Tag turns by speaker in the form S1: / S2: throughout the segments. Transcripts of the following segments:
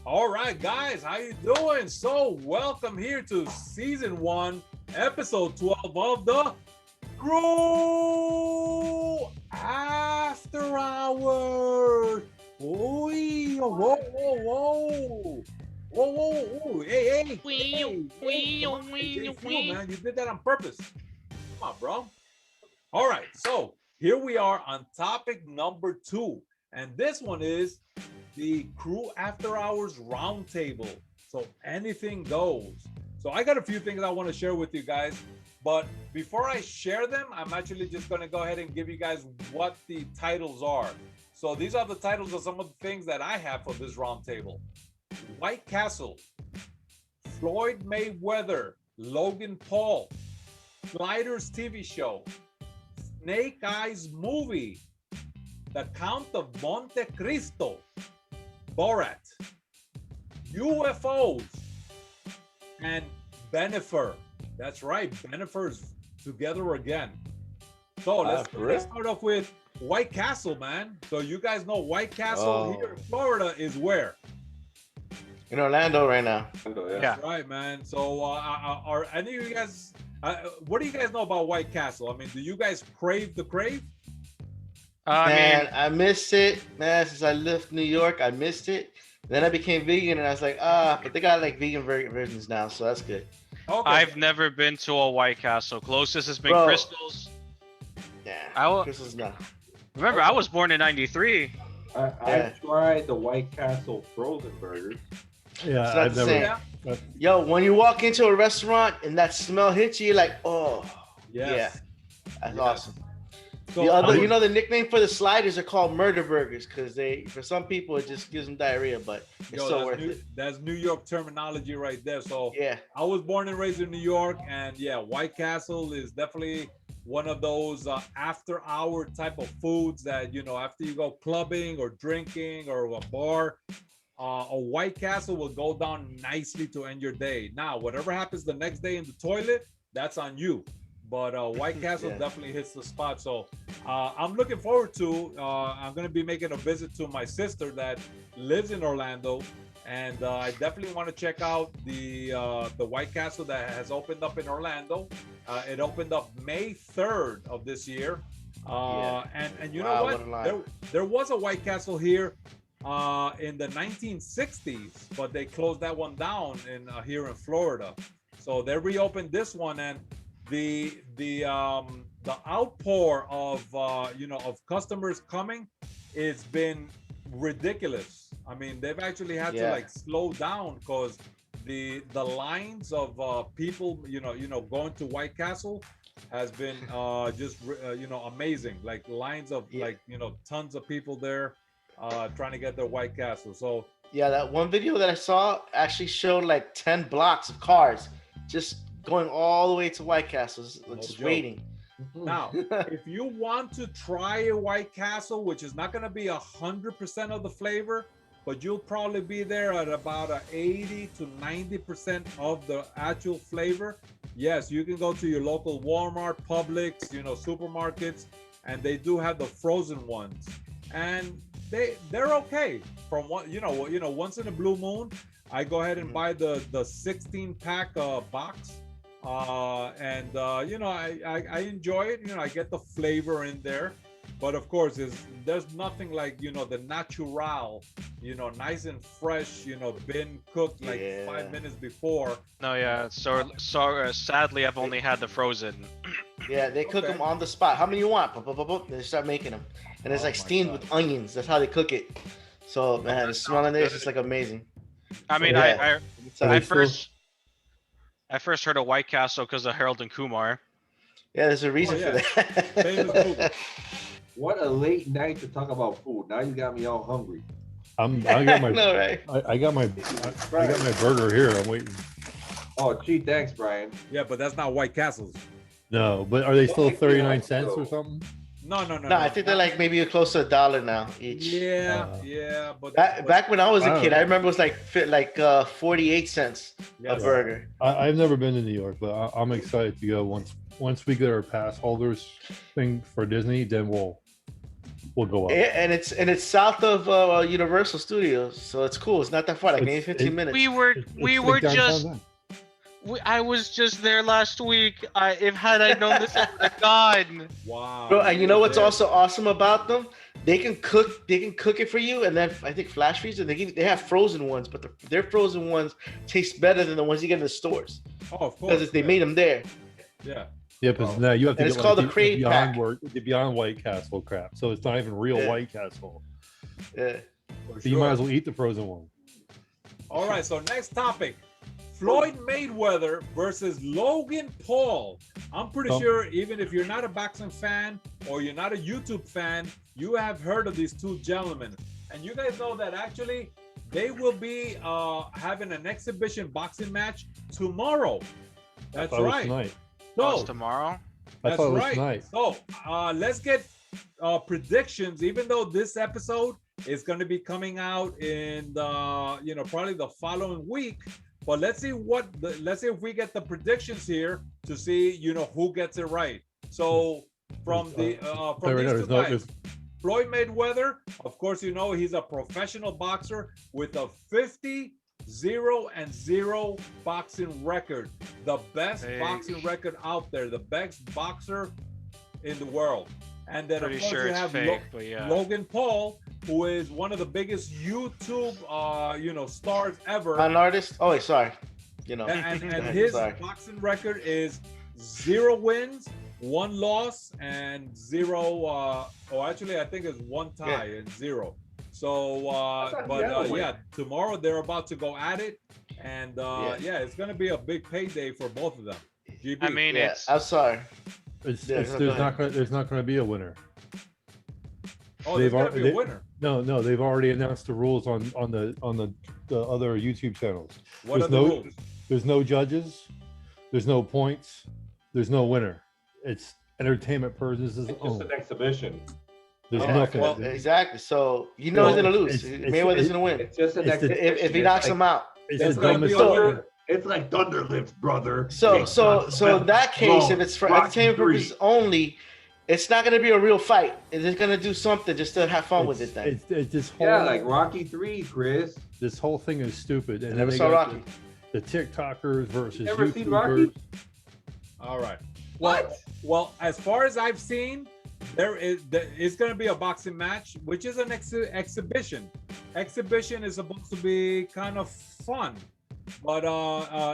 S1: All right, guys, how you doing? So welcome here to season 1, episode 12 of the CREW After Hours. Whoa, whoa, whoa, whoa, hey, JFEW, man, you did that on purpose. Come on, bro. All right, so here we are on topic number 2, and this one is the CREW After Hours Roundtable. So anything goes. So I got a few things I want to share with you guys, but before I share them, I'm actually just going to go ahead and give you guys what the titles are. So these are the titles of some of the things that I have for this roundtable. White Castle, Floyd Mayweather, Logan Paul, Sliders TV show, Snake Eyes movie, The Count of Monte Cristo, Borat, UFOs, and Benifer. That's right, Benifer's together again. So let's start off with White Castle, man. So you guys know White Castle here in Florida is where?
S2: In Orlando right now.
S1: Yeah. That's right, man. So are any of you guys, what do you guys know about White Castle? I mean, do you guys crave the crave?
S2: I missed it, man. Since I left New York, I missed it. Then I became vegan, and I was like, but they got like vegan versions now, so that's good.
S3: Okay. I've never been to a White Castle. Closest has been Crystals.
S2: Yeah, Crystals now.
S3: Remember, I was born in '93.
S4: I tried the White Castle frozen burgers.
S2: Yeah, I've never. Yo, when you walk into a restaurant and that smell hits you, you're like, oh, yeah, that's awesome. So the other, the nickname for the sliders are called murder burgers because for some people, it just gives them diarrhea, but it's so worth it.
S1: That's New York terminology right there. So
S2: yeah,
S1: I was born and raised in New York, and yeah, White Castle is definitely one of those after-hour type of foods that after you go clubbing or drinking or a bar. A White Castle will go down nicely to end your day. Now, whatever happens the next day in the toilet, that's on you. But White Castle definitely hits the spot. So I'm looking forward to, I'm going to be making a visit to my sister that lives in Orlando. And I definitely want to check out the White Castle that has opened up in Orlando. It opened up May 3rd of this year. And you know what? There was a White Castle here in the 1960s, but they closed that one down here in Florida. So they reopened this one, and the outpour of of customers coming, it's been ridiculous. I mean, they've actually had to like slow down because the lines of people going to White Castle has been just amazing. Like lines of tons of people there trying to get their White Castle. So
S2: yeah, that one video that I saw actually showed like 10 blocks of cars just going all the way to White Castles, just waiting.
S1: Now, if you want to try a White Castle, which is not going to be 100% of the flavor, but you'll probably be there at about 80 to 90% of the actual flavor. Yes, you can go to your local Walmart, Publix, supermarkets, and they do have the frozen ones, and they're okay. From what once in a blue moon, I go ahead and buy the 16-pack box. And I enjoy it. I get the flavor in there, but of course there's nothing like the natural, nice and fresh, been cooked like 5 minutes before.
S3: No, yeah. So sadly, I've only had the frozen.
S2: Yeah, they cook them on the spot. How many you want? They start making them, and it's like steamed with onions. That's how they cook it. So man, the smell in there is just like amazing.
S3: I mean, I first heard of White Castle because of Harold and Kumar.
S2: Yeah, there's a reason for that.
S4: What a late night to talk about food. Now you got me all hungry.
S5: I got my I got my burger here. I'm waiting.
S4: Oh, gee, thanks, Brian.
S1: Yeah, but that's not White Castle's.
S5: No, but are they still 39 cents or something?
S1: No.
S2: I think they're like maybe close to $1 now each.
S1: Yeah. But
S2: back when I was a kid, I remember it was like 48 cents a burger.
S5: I've never been to New York, but I'm excited to go once we get our pass holders thing for Disney. Then we'll will go up.
S2: And it's south of Universal Studios, so it's cool. It's not that far, like maybe 15 minutes.
S3: We were just. I was just there last week. If had I known this, I would have gone.
S1: Wow.
S2: Bro, and you know what's also awesome about them? They can cook it for you, and then I think flash freezer. They have frozen ones, but their frozen ones taste better than the ones you get in the stores.
S1: Oh, of course.
S2: Because they made them there.
S1: Yeah.
S5: Yeah, because now you have to
S2: And
S5: get
S2: it's called the CREW pack.
S5: the Beyond White Castle crap. So it's not even real White Castle.
S2: Yeah.
S5: So you might as well eat the frozen one.
S1: All right, so next topic. Floyd Mayweather versus Logan Paul. I'm pretty sure even if you're not a boxing fan or you're not a YouTube fan, you have heard of these two gentlemen. And you guys know that actually they will be having an exhibition boxing match tomorrow. That's right.
S5: Tonight.
S3: So tomorrow?
S1: That's right. So let's get predictions, even though this episode is going to be coming out in the, probably the following week. But let's see if we get the predictions here to see, who gets it right. So from these two guys, Floyd Mayweather, of course, he's a professional boxer with a 50-0-0 boxing record, the best boxing record out there, the best boxer in the world. And then of course you have Logan Paul, who is one of the biggest YouTube, stars ever.
S2: An artist. Oh, wait, sorry.
S1: And his boxing record is 0 wins, 1 loss, and 0. Actually, I think it's 1 tie and 0. So, tomorrow they're about to go at it, and it's gonna be a big payday for both of them. GB.
S3: I mean,
S2: I'm sorry.
S5: There's not going to be a winner.
S1: Oh, there's going to be a winner.
S5: No, they've already announced the rules on the other YouTube channels.
S1: What are the rules?
S5: There's no judges, there's no points, there's no winner. It's entertainment purposes only.
S4: It's just an exhibition.
S5: There's nothing.
S2: Well, exactly. So he's gonna lose. Mayweather's gonna win.
S4: It's just an exhibition.
S2: If he knocks him out.
S4: It's like Thunder Lips, brother.
S2: So in that case, if it's for entertainment purposes only, it's not gonna be a real fight. It's just gonna do something just to have fun with it. Then
S5: it's this whole,
S4: like Rocky 3, Chris.
S5: This whole thing is stupid. And
S2: I never saw Rocky.
S5: The TikTokers versus
S4: never seen Rocky?
S1: All right.
S4: What?
S1: Well, as far as I've seen, there is going to be a boxing match, which is an exhibition. Exhibition is supposed to be kind of fun, but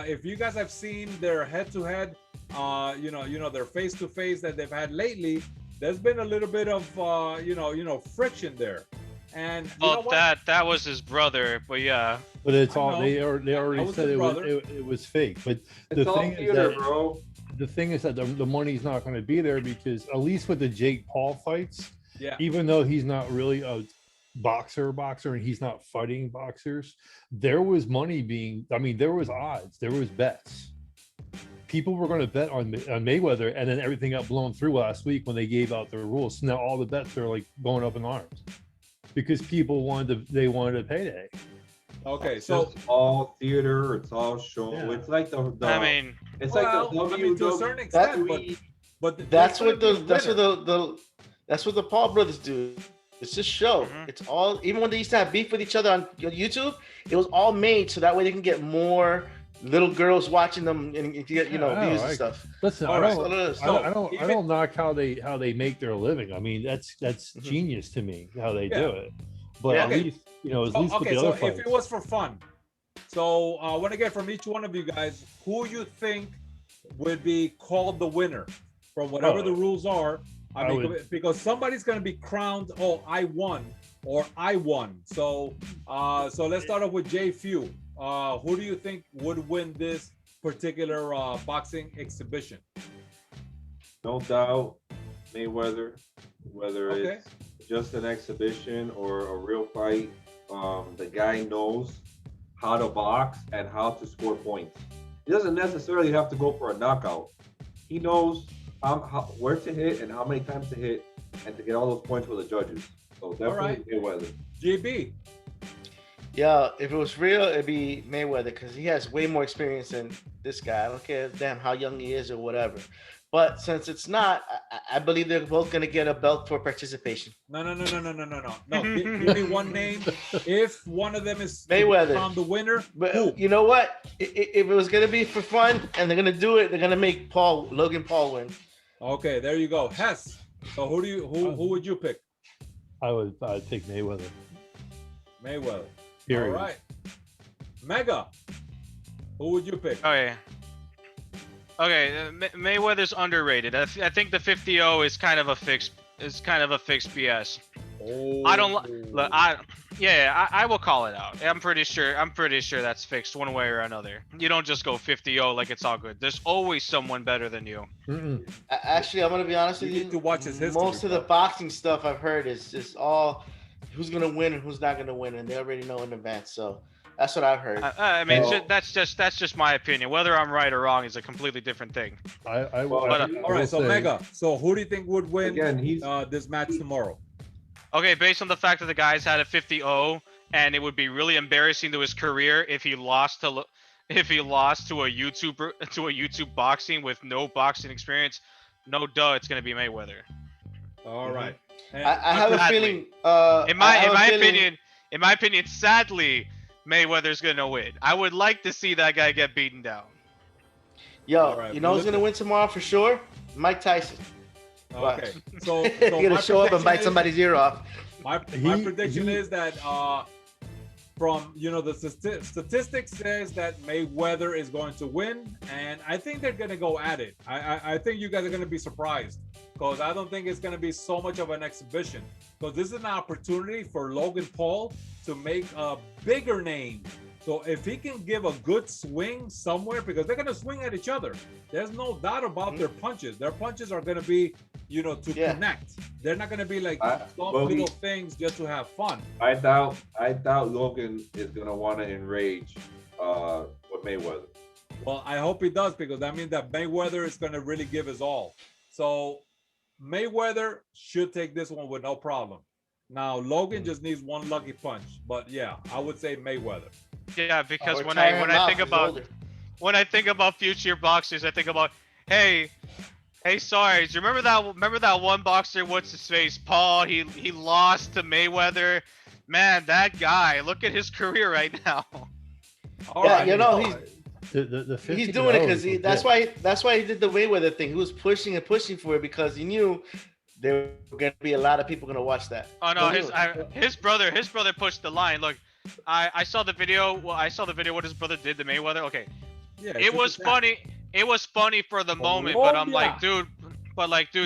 S1: if you guys have seen their head-to-head, their face-to-face that they've had lately, there's been a little bit of friction there. And
S5: that
S3: was his brother, but yeah.
S5: But it's all they already said it was fake. But the thing is that, bro. The thing is that the money's not going to be there because at least with the Jake Paul fights, even though he's not really a boxer and he's not fighting boxers, there was money there was odds, there was bets. People were going to bet on Mayweather, and then everything got blown through last week when they gave out their rules. So now all the bets are like going up in arms because people wanted a payday.
S1: Okay, so
S4: it's all theater, it's all show. Yeah. It's like the it's like the WWE
S1: to a certain extent, but
S2: that's what the Paul brothers do. It's just show. Mm-hmm. It's all, even when they used to have beef with each other on YouTube, it was all made so that way they can get more little girls watching them and get views and stuff.
S5: Listen, I don't knock how they make their living. I mean, that's genius to me how they do it. But at least with the other fights.
S1: If it was for fun, so I want to get from each one of you guys who you think would be called the winner from whatever the rules are. Because somebody's going to be crowned, I won, or I won. So let's start off with JFEW. Who do you think would win this particular boxing exhibition?
S4: No doubt, Mayweather. Whether it's just an exhibition or a real fight, the guy knows how to box and how to score points. He doesn't necessarily have to go for a knockout. He knows where to hit and how many times to hit and to get all those points for the judges. So definitely Mayweather.
S1: GB.
S2: Yeah, if it was real, it'd be Mayweather because he has way more experience than this guy. I don't care how young he is or whatever. But since it's not, I believe they're both going to get a belt for participation.
S1: No. Give me one name. If one of them is
S2: Mayweather
S1: on the winner,
S2: but you know what? If it was going to be for fun and they're going to do it, they're going to make Logan Paul win.
S1: Okay, there you go. Hess. So who would you pick?
S5: I'd pick Mayweather.
S1: Mayweather.
S5: Period.
S1: All right. Mega. Who would you pick?
S3: Okay, Mayweather's underrated. I think the 50-0 is kind of a fixed BS.
S1: Oh.
S3: I don't look. I will call it out. I'm pretty sure that's fixed one way or another. You don't just go 50-0 like it's all good. There's always someone better than you.
S2: Actually, I'm gonna be honest with you.
S1: To watch his history,
S2: most of the boxing stuff I've heard is all who's gonna win and who's not gonna win, and they already know in advance. So that's what I've heard.
S3: I mean, that's just my opinion. Whether I'm right or wrong is a completely different thing.
S1: All right, so Mega. So who do you think would win this match tomorrow?
S3: Okay, based on the fact that the guy's had a 50-0, and it would be really embarrassing to his career if he lost to a YouTube boxing with no boxing experience. No duh, it's gonna be Mayweather.
S1: All right.
S2: I have a feeling.
S3: In my opinion, sadly, Mayweather's gonna win. I would like to see that guy get beaten down.
S2: Yo, you know who's gonna win tomorrow for sure? Mike Tyson.
S1: Okay, so
S2: you're gonna show up and bite somebody's ear off.
S1: My prediction is that from the statistics says that Mayweather is going to win, and I think they're gonna go at it. I think you guys are gonna be surprised because I don't think it's gonna be so much of an exhibition, because this is an opportunity for Logan Paul to make a bigger name. So if he can give a good swing somewhere, because they're going to swing at each other. There's no doubt about their punches. Their punches are going to be, to connect. They're not going to be like some little things just to have fun.
S4: I doubt Logan is going to want to enrage with Mayweather.
S1: Well, I hope he does, because that means that Mayweather is going to really give his all. So Mayweather should take this one with no problem. Now, Logan just needs one lucky punch. But yeah, I would say Mayweather.
S3: Yeah, because when I think about future boxers, I think about, hey, sorry, do you remember that one boxer? What's his face? Paul. He lost to Mayweather. Man, that guy. Look at his career right now.
S2: He's doing it because that's why he did the Mayweather thing. He was pushing and pushing for it because he knew there were gonna be a lot of people gonna watch that.
S3: Oh no, his brother pushed the line. Look. I saw the video. Well, I saw the video what his brother did to Mayweather. Okay, yeah, it was funny. It was funny for the moment, but I'm like, dude,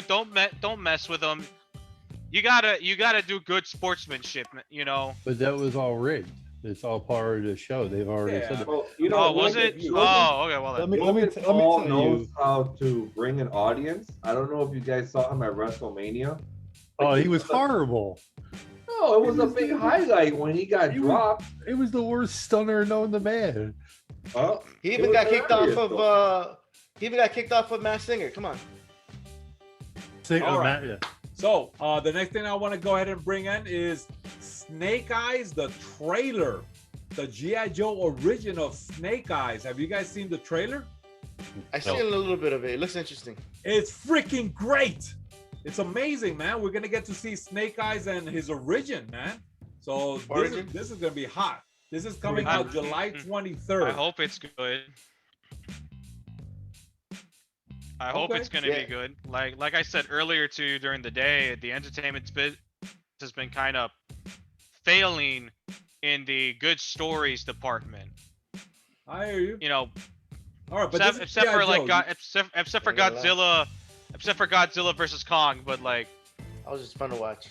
S3: don't mess with him. You gotta do good sportsmanship,
S5: But that was all rigged. It's all part of the show. They've already said it.
S3: Well, was it? Okay. Well,
S4: let me tell knows how to bring an audience. I don't know if you guys saw him at WrestleMania.
S5: He was horrible.
S4: No, it was a big highlight when he got dropped.
S5: It was the worst stunner known to man.
S2: He even got kicked off of. He even got kicked off of Masked Singer. Come on.
S1: All right. So the next thing I want to go ahead and bring in is Snake Eyes, the trailer, the G.I. Joe origin of Snake Eyes. Have you guys seen the trailer?
S2: I seen a little bit of it. It looks interesting.
S1: It's freaking great. It's amazing, man. We're gonna get to see Snake Eyes and his origin, man. So this is gonna be hot. This is coming out July 23rd.
S3: I hope it's good. I hope it's gonna be good. Like I said earlier to you during the day, the entertainment bit has been kind of failing in the good stories department.
S1: I hear you.
S3: All
S1: right, but
S3: except for Godzilla. Except for Godzilla versus Kong, but
S2: that was just fun to watch.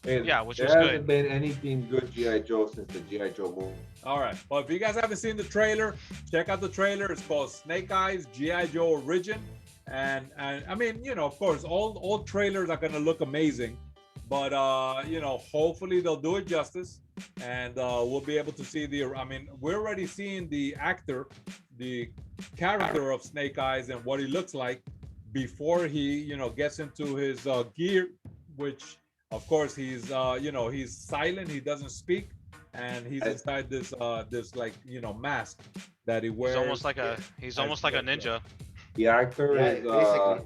S3: Which was good.
S4: There hasn't been anything good G.I. Joe since the G.I. Joe movie.
S1: All right. Well, if you guys haven't seen the trailer, check out the trailer. It's called Snake Eyes, G.I. Joe Origin. And I mean, of course, all trailers are going to look amazing. But, hopefully they'll do it justice. And we'll be able to see we're already seeing the actor, the character of Snake Eyes and what he looks like before he gets into his gear, which of course he's he's silent, he doesn't speak, and he's inside this mask that he wears.
S3: He's almost like a ninja.
S4: The actor is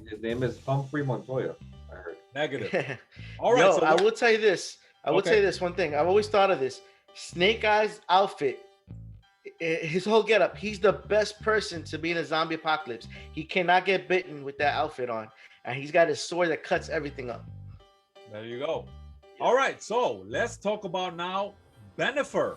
S4: his name is Humphrey Montoya. I heard.
S1: Negative. All right.
S2: Yo, I will tell you this. I will tell you this one thing. I've always thought of this. Snake Eyes outfit, his whole getup. He's the best person to be in a zombie apocalypse. He cannot get bitten with that outfit on, and he's got his sword that cuts everything up.
S1: There you go. All right, so let's talk about now Bennifer.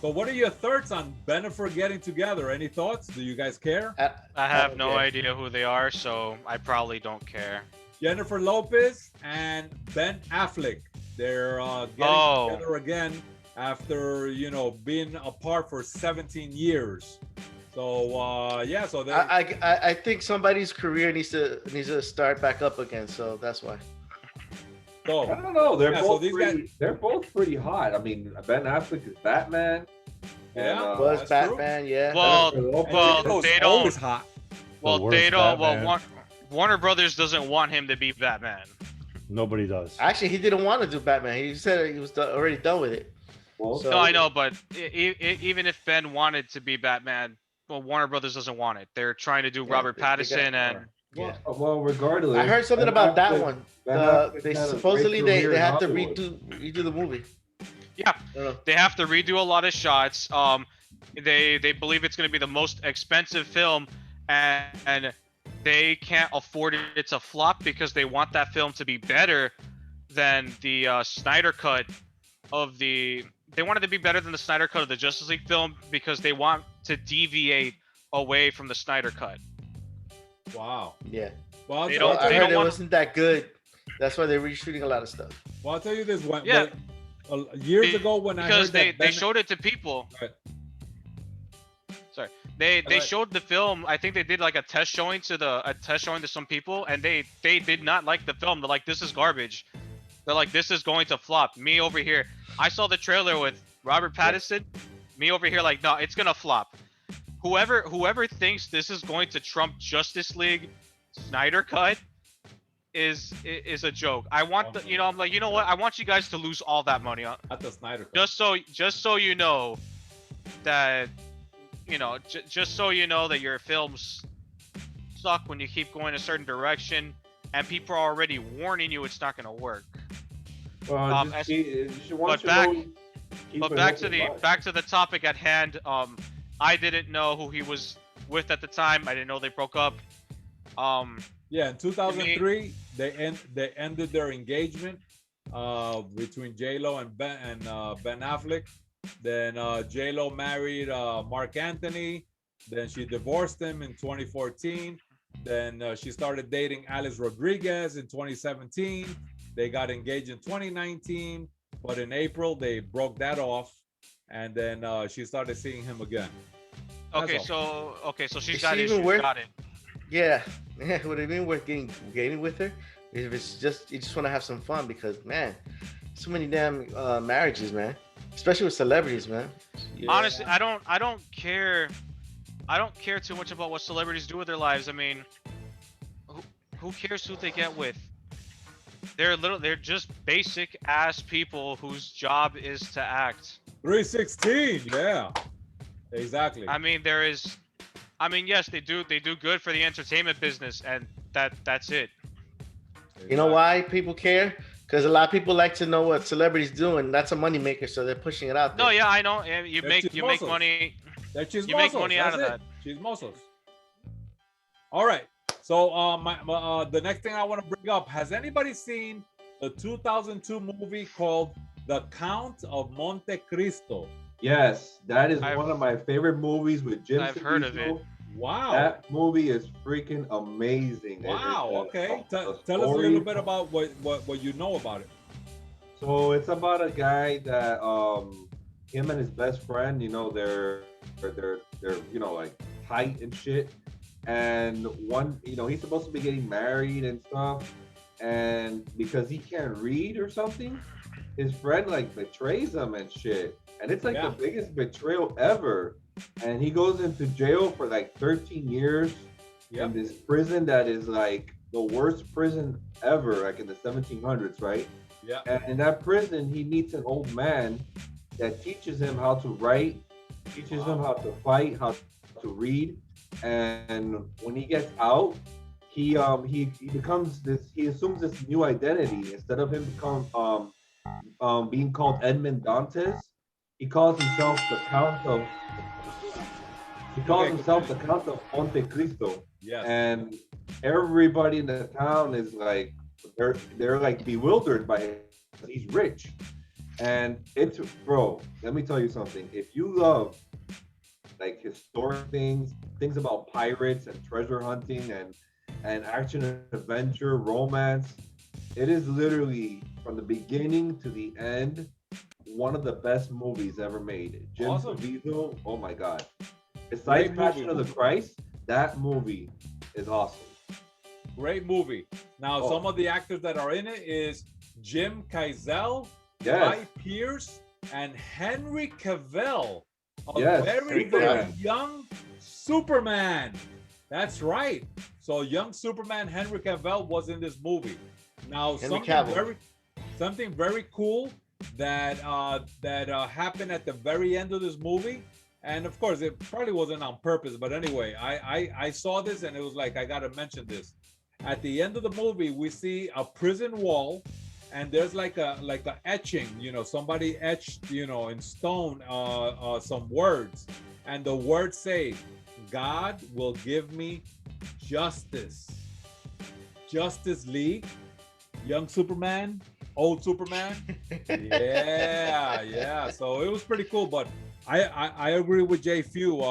S1: So what are your thoughts on Bennifer getting together? Any thoughts? Do you guys care?
S3: I have no idea who they are, so I probably don't care.
S1: Jennifer Lopez and Ben Affleck. They're getting together again after, you know, being apart for 17 years. So yeah, so
S2: I think somebody's career needs to start back up again. So that's why.
S4: So I don't know. They're both pretty hot. I mean, Ben Affleck is Batman.
S2: Yeah, was Batman. True. Yeah.
S3: Well, they don't.
S1: Always hot.
S3: Well, they don't. Batman. Well, Warner Brothers doesn't want him to be Batman.
S5: Nobody does.
S2: Actually, he didn't want to do Batman. He said he was already done with it.
S3: Well, so, no, I know, but even if Ben wanted to be Batman, well, Warner Brothers doesn't want it. They're trying to do Robert Pattinson and.
S4: Yeah. Well, regardless.
S2: I heard something about that one. They supposedly they have to redo the movie.
S3: Yeah, they have to redo a lot of shots. They believe it's going to be the most expensive film, and they can't afford it to flop because they want that film to be better than the Snyder cut of the. They want it to be better than the Snyder cut of the Justice League film because they want to deviate away from the Snyder cut.
S1: Wow.
S2: Yeah.
S1: Well,
S2: I heard it wasn't that good. That's why they're reshooting a lot of stuff.
S1: Well, I'll tell you this. Years ago when I heard
S3: that they showed it to people.
S1: Right.
S3: Sorry. They showed the film. I think they did like a test showing to some people, and they did not like the film. They're like, this is garbage. They're like, this is going to flop. Me over here, I saw the trailer with Robert Pattinson. Me over here, like, no, it's gonna flop. Whoever thinks this is going to trump Justice League Snyder cut is a joke. I want I'm like, you know what? I want you guys to lose all that money on
S1: at the Snyder cut.
S3: Just so you know that just so you know that your films suck when you keep going a certain direction and people are already warning you it's not going to work.
S4: Well,
S3: but back to the topic at hand. I didn't know who he was with at the time. I didn't know they broke up.
S1: Yeah, in 2003, they ended their engagement between J.Lo and Ben Affleck. Then J.Lo married Mark Anthony. Then she divorced him in 2014. Then she started dating Alice Rodriguez in 2017. They got engaged in 2019, but in April they broke that off. And then she started seeing him again.
S3: Okay, so she's got issues. Got it.
S2: Yeah, would it be worth getting with her? If it's just you just want to have some fun because man, so many damn marriages, man. Especially with celebrities, man.
S3: Yeah. Honestly, I don't care. I don't care too much about what celebrities do with their lives. I mean, who cares who they get with? They're just basic ass people whose job is to act.
S1: 316, yeah, exactly.
S3: I mean, yes, they do good for the entertainment business, and that's it.
S2: You know why people care? Because a lot of people like to know what celebrities do, and that's a moneymaker, so they're pushing it out there.
S3: No, yeah, I know. You make money. You make money out of that.
S1: She's muscles. All right. So the next thing I want to bring up, has anybody seen the 2002 movie called The Count of Monte Cristo?
S4: Yes, that is one of my favorite movies with Jim.
S3: I've heard of it.
S1: Wow.
S4: That movie is freaking amazing.
S1: Wow. Okay. Tell us a little bit about what you know about it.
S4: So it's about a guy that him and his best friend, they're like tight and shit. And one, he's supposed to be getting married and stuff, and because he can't read or something, his friend like betrays him and shit. And it's like the biggest betrayal ever. And he goes into jail for like 13 years in this prison that is like the worst prison ever, like in the 1700s, right?
S1: Yeah.
S4: And in that prison, he meets an old man that teaches him how to write, teaches him how to fight, how to read. and when he gets out, he becomes this. He assumes this new identity instead of him being called Edmond Dantes. He calls himself the Count of. He calls himself the Count of Monte Cristo.
S1: Yes.
S4: And everybody in the town is like, they're like bewildered by him. He's rich. And it's, bro, let me tell you something. If you love like historic things about pirates and treasure hunting and action and adventure, romance, it is literally from the beginning to the end one of the best movies ever made. Jim Caviezel, oh my god. Besides Passion of the Christ, that movie is awesome.
S1: Great movie. Now, some of the actors that are in it is Jim Caviezel, Guy Pearce, and Henry Cavill, a very young Superman. That's right. So young Superman Henry Cavill was in this movie. Now, something very cool that happened at the very end of this movie. And of course, it probably wasn't on purpose, but anyway, I saw this and it was like, I gotta mention this. At the end of the movie, we see a prison wall, and there's like a etching, you know, somebody etched, you know, in stone, some words, and the words say, "God will give me justice." Justice League, young Superman, old Superman. Yeah. So it was pretty cool, but I agree with JFEW.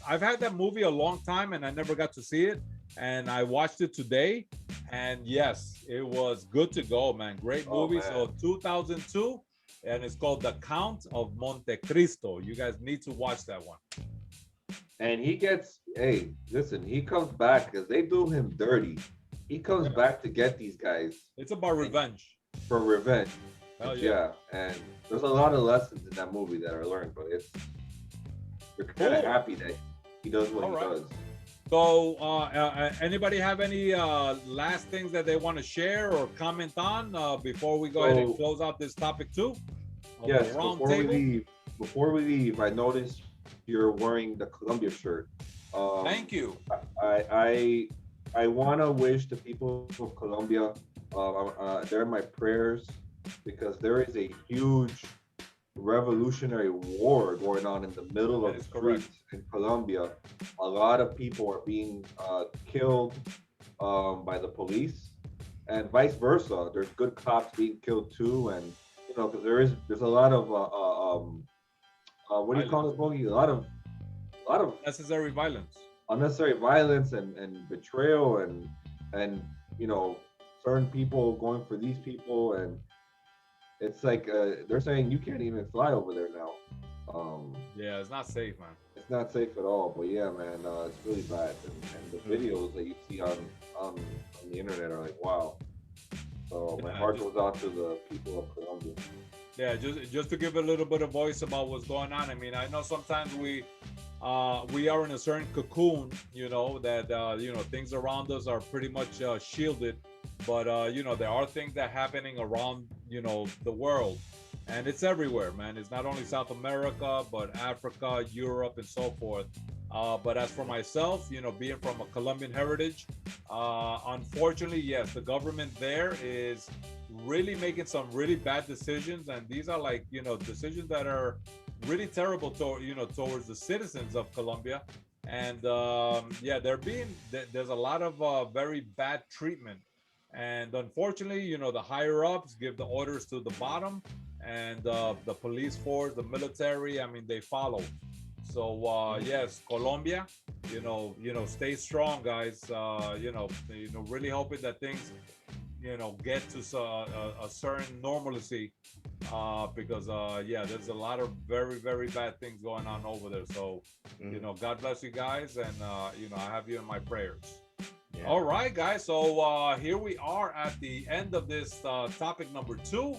S1: I've had that movie a long time and I never got to see it, and I watched it today, and yes, it was good to go, man. Great movie. So 2002, and it's called The Count of Monte Cristo. You guys need to watch that one.
S4: And he gets, hey, listen, he comes back because they do him dirty. He comes back to get these guys.
S1: It's about revenge.
S4: For revenge.
S1: Hell
S4: yeah. And there's a lot of lessons in that movie that are learned, but you're kind of happy that he does what he does.
S1: So, anybody have any last things that they want to share or comment on before we go ahead and close out this topic too?
S4: Yes, before we leave, I noticed you're wearing the Colombia shirt.
S1: Thank you.
S4: I want to wish the people of Colombia, they're in my prayers, because there is a huge revolutionary war going on in the middle of the streets in Colombia. A lot of people are being killed by the police, and vice versa. There's good cops being killed too, and you know, because there's a lot of what do you call it, Bogy? A lot of
S1: necessary violence.
S4: Unnecessary violence and betrayal and you know, certain people going for these people, and it's like they're saying you can't even fly over there now.
S1: Yeah, it's not safe, man.
S4: It's not safe at all. But yeah, man, it's really bad. And the videos that you see on the internet are like, wow. So my heart goes out to the people of Colombia.
S1: Yeah, just to give a little bit of voice about what's going on. I mean, I know sometimes we are in a certain cocoon, you know, that you know, things around us are pretty much shielded, but you know, there are things that are happening around, you know, the world, and it's everywhere, man. It's not only South America, but Africa, Europe, and so forth. But as for myself, you know, being from a Colombian heritage, unfortunately, yes, the government there is really making some really bad decisions, and these are like, you know, decisions that are really terrible towards the citizens of Colombia. And yeah, there's a lot of very bad treatment, and unfortunately, you know, the higher ups give the orders to the bottom, and the police force, the military, I mean, they follow. So yes, Colombia, you know, stay strong, guys. You know, really hoping that things, you know, get to a certain normalcy, because yeah, there's a lot of very, very bad things going on over there. So you know, God bless you guys, and you know, I have you in my prayers. All right, guys, so here we are at the end of this topic number 2.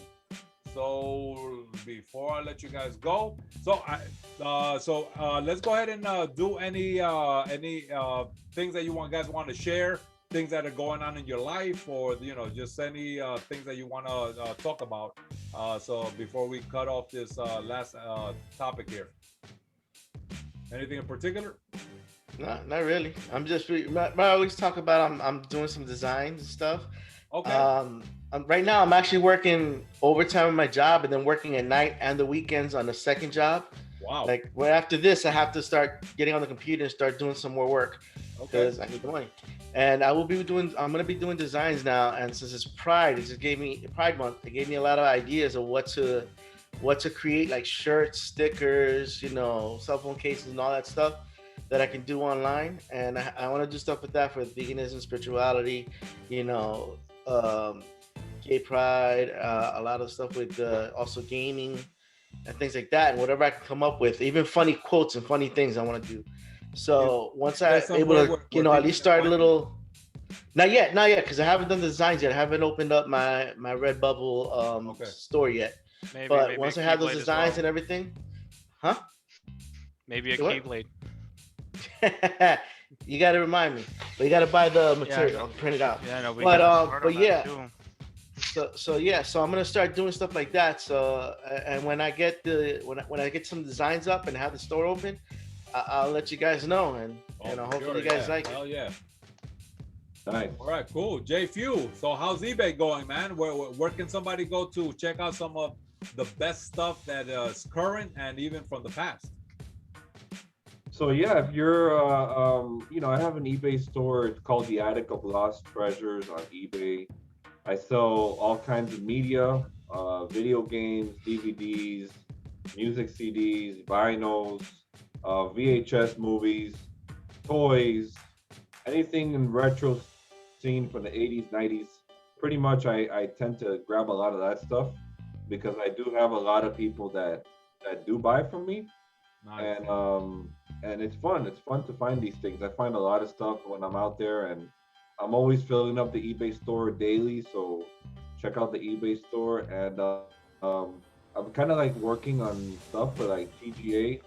S1: So before I let you guys go, so let's go ahead and do any things that you guys want to share, things that are going on in your life, or you know, just any things that you want to talk about. So before we cut off this last topic here, anything in particular?
S2: No, not really. I'm just. I always talk about I'm doing some designs and stuff.
S1: Okay.
S2: Right now I'm actually working overtime on my job and then working at night and the weekends on the second job.
S1: Wow.
S2: Like right after this, I have to start getting on the computer and start doing some more work because I need the money. And I'm gonna be doing designs now. And since it's Pride, it just gave me Pride Month. It gave me a lot of ideas of what to create, like shirts, stickers, cell phone cases and all that stuff that I can do online. And I want to do stuff with that for veganism, spirituality, gay pride, a lot of stuff with also gaming and things like that, and whatever I can come up with, even funny quotes and funny things I want to do. So once I'm able to, at least start a little. Not yet, because I haven't done the designs yet. I haven't opened up my Redbubble store yet. Maybe once I have those designs and everything,
S3: maybe a Keyblade.
S2: You got to remind me, but you got to buy the material, print it out.
S3: Yeah, no,
S2: but yeah. So I'm gonna start doing stuff like that. So and when I get when I get some designs up and have the store open, I'll let you guys know, and hopefully you guys like it.
S1: Hell yeah.
S4: Nice.
S1: All right, cool. JFEW. So how's eBay going, man? Where can somebody go to check out some of the best stuff that is current and even from the past?
S4: So yeah, if you're, I have an eBay store. It's called The Attic of Lost Treasures on eBay. I sell all kinds of media, video games, DVDs, music CDs, vinyls, VHS movies, toys, anything in retro scene from the 80s, 90s. Pretty much I tend to grab a lot of that stuff because I do have a lot of people that do buy from me. Nice. And it's fun. It's fun to find these things. I find a lot of stuff when I'm out there, and I'm always filling up the eBay store daily. So check out the eBay store. And I'm kind of like working on stuff for like T.C.A.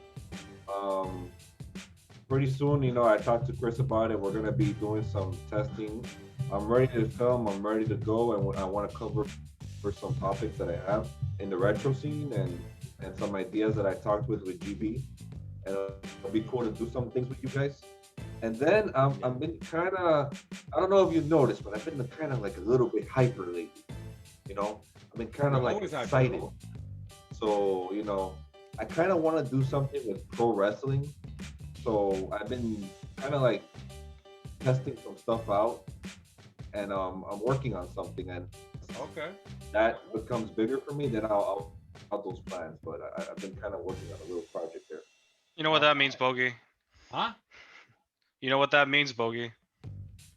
S4: Pretty soon, I talked to Chris about it. We're gonna be doing some testing. I'm ready to film. I'm ready to go, and I want to cover for some topics that I have in the retro scene and some ideas that I talked with GB. And it'll be cool to do some things with you guys. And then I've been kind of, I don't know if you've noticed, but I've been kind of like a little bit hyper lately. I've been kind of like excited. So, I kind of want to do something with pro wrestling. So I've been kind of like testing some stuff out, and I'm working on something. And that becomes bigger for me, then I'll have those plans. But I've been kind of working on a little project there.
S3: You know what that means, Bogy?
S1: Huh?
S3: You know what that means, Bogy?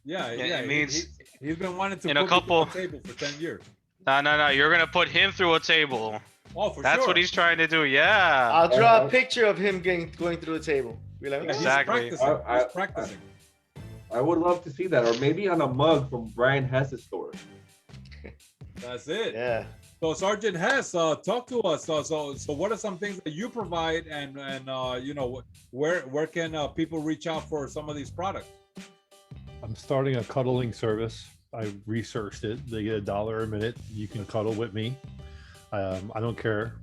S1: Yeah.
S3: It means
S1: he's been wanting to
S3: put me through
S1: a table for 10 years.
S3: No. You're gonna put him through a table.
S1: Oh, for
S3: That's
S1: sure.
S3: what he's trying to do. Yeah.
S2: I'll draw a picture of him going through the table.
S3: Exactly.
S1: He's practicing.
S4: I would love to see that, or maybe on a mug from Brian Hess's store.
S1: That's it.
S2: Yeah.
S1: So Sgt Hess, talk to us. So what are some things that you provide, and where can people reach out for some of these products?
S5: I'm starting a cuddling service. I researched it. They get $1 a minute. You can cuddle with me. I don't care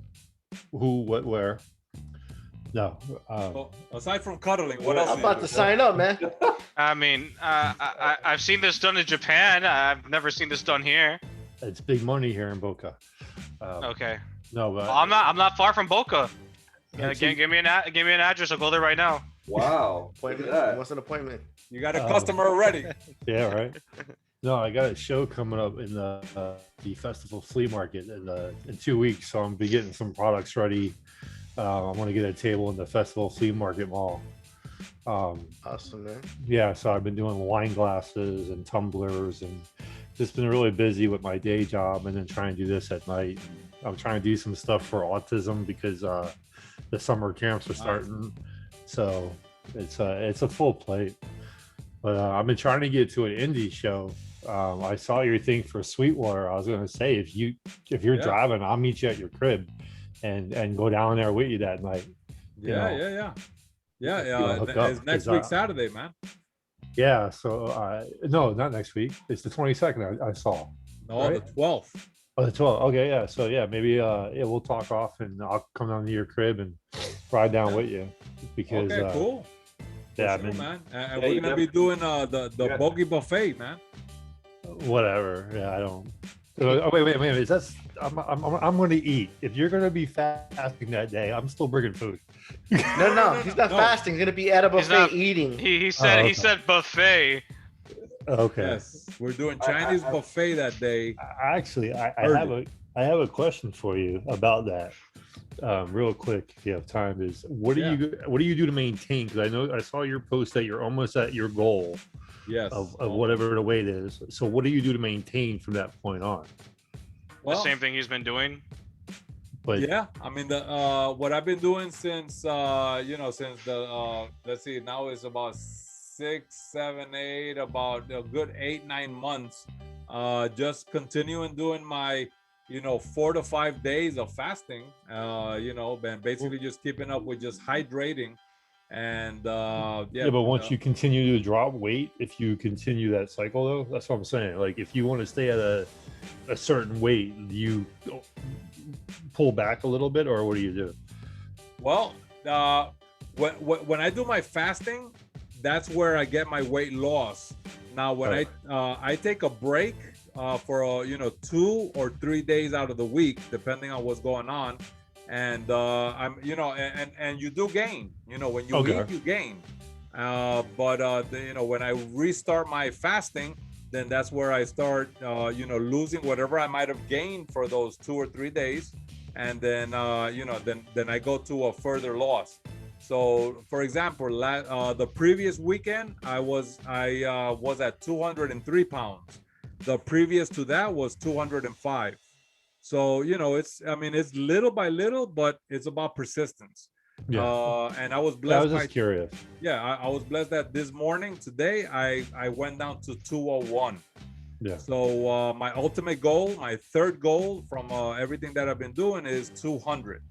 S5: who, what, where. No.
S1: Aside from cuddling, what else?
S2: I'm about to sign up, man.
S3: I mean, I've seen this done in Japan. I've never seen this done here.
S5: It's big money here in Boca.
S3: Okay.
S5: No, but
S3: I'm not far from Boca. Give me an address. I'll go there right now.
S4: Wow.
S2: What's an appointment?
S1: You got a customer already.
S5: Yeah, right. No, I got a show coming up in the festival flea market in 2 weeks, so I'm be getting some products ready. I want to get a table in the festival flea market mall.
S2: Awesome, man.
S5: Yeah, so I've been doing wine glasses and tumblers, and just been really busy with my day job, and then trying to do this at night. I'm trying to do some stuff for autism because the summer camps are starting, so it's a full plate. But I've been trying to get to an indie show. I saw your thing for Sweetwater. I was gonna say if you're driving, I'll meet you at your crib and go down there with you that night.
S1: Yeah. It's next week Saturday, man.
S5: Yeah. So no, not next week. It's the 22nd. I saw.
S1: No, right? The 12th.
S5: Oh, the 12th. Okay, yeah. So yeah, maybe we'll talk off, and I'll come down to your crib and ride down with you because
S1: cool.
S5: Yeah,
S1: sure, man. And we're gonna be doing the Bogy buffet, man.
S5: Whatever. Yeah, I don't. Oh, wait. Is that? I'm going to eat. If you're going to be fasting that day, I'm still bringing food.
S2: No, he's not fasting. He's going to be at a buffet eating.
S3: He said he said buffet.
S5: Okay.
S1: Yes, we're doing Chinese buffet that day.
S5: Actually, I have a question for you about that. Real quick, if you have time, is what do you do to maintain? Because I saw your post that you're almost at your goal.
S1: Yes.
S5: Of whatever the weight is. So what do you do to maintain from that point on?
S3: Well, the same thing he's been doing.
S1: But yeah, I mean what I've been doing since since the let's see, now it's about 6, 7, 8, about a good 8-9 months. Just continuing doing my 4 to 5 days of fasting. And basically just keeping up with just hydrating. And but
S5: once you continue to drop weight, if you continue that cycle, though, that's what I'm saying. Like, if you want to stay at a certain weight, you pull back a little bit, or what do you do?
S1: Well, when I do my fasting, that's where I get my weight loss. Now, when I take a break for 2 or 3 days out of the week, depending on what's going on. And I'm and you do gain, when you eat, you gain, but when I restart my fasting, then that's where I start losing whatever I might have gained for those 2 or 3 days, and then then I go to a further loss. So for example, the previous weekend I was at 203 pounds. The previous to that was 205. So, it's little by little, but it's about persistence. Yeah. And I was blessed.
S5: I was just curious.
S1: Yeah, I was blessed that this morning, today, I went down to 201.
S5: Yeah.
S1: So my ultimate goal, my third goal from everything that I've been doing is 200.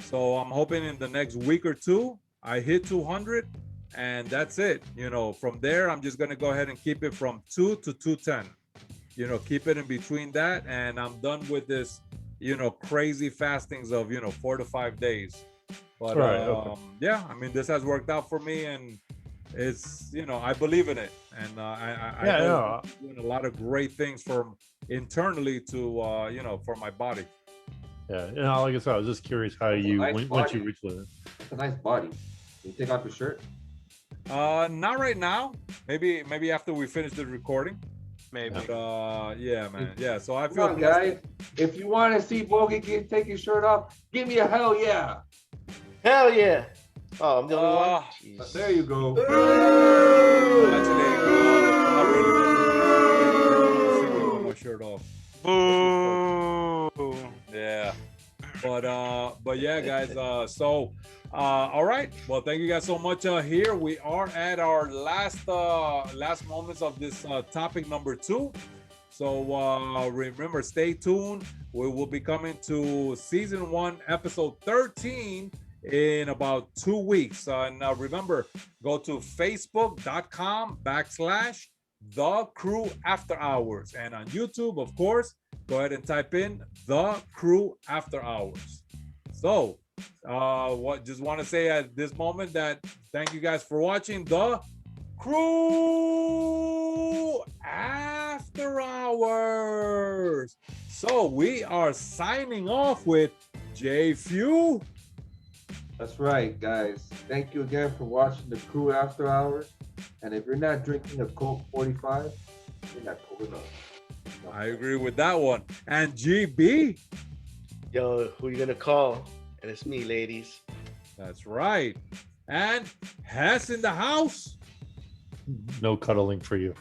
S1: So I'm hoping in the next week or two, I hit 200, and that's it. From there, I'm just going to go ahead and keep it from 2 to 210. Keep it in between that, and I'm done with this, crazy fastings of 4 to 5 days. But yeah, I mean, this has worked out for me, and it's I believe in it, and I'm doing a lot of great things internally to for my body.
S5: Yeah, like I said, I was just curious how you once you reach it.
S4: It's a nice body. Can you take off your shirt?
S1: Not right now. Maybe after we finish the recording. Maybe. But, yeah, man. Yeah. So I feel,
S4: guys, if you want to see Bogy take his shirt off, give me a hell yeah.
S2: Hell yeah. Oh, I'm the only one.
S4: Jeez. There you go.
S1: My shirt off. Boo. Yeah. But yeah, guys. So. All right. Well, thank you guys so much. Here we are at our last moments of this topic number 2. So remember, stay tuned. We will be coming to season 1, episode 13 in about 2 weeks. And remember, go to facebook.com/The CREW Afterhours, and on YouTube, of course, go ahead and type in The CREW Afterhours. So. Just want to say at this moment that thank you guys for watching the CREW After Hours. So we are signing off with JFEW.
S4: That's right, guys. Thank you again for watching the CREW After Hours. And if you're not drinking a Coke 45, you're not cool enough.
S1: I agree with that one. And GB.
S2: Yo, who you gonna call? And it's me, ladies.
S1: That's right. And Hess in the house.
S5: No cuddling for you.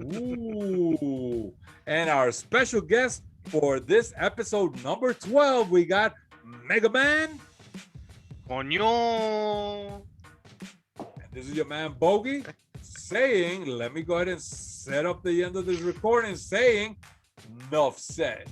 S1: Ooh. And our special guest for this episode number 12, we got MEGAMAN.
S3: Coño.
S1: And this is your man Bogy saying, let me go ahead and set up the end of this recording saying, enough said.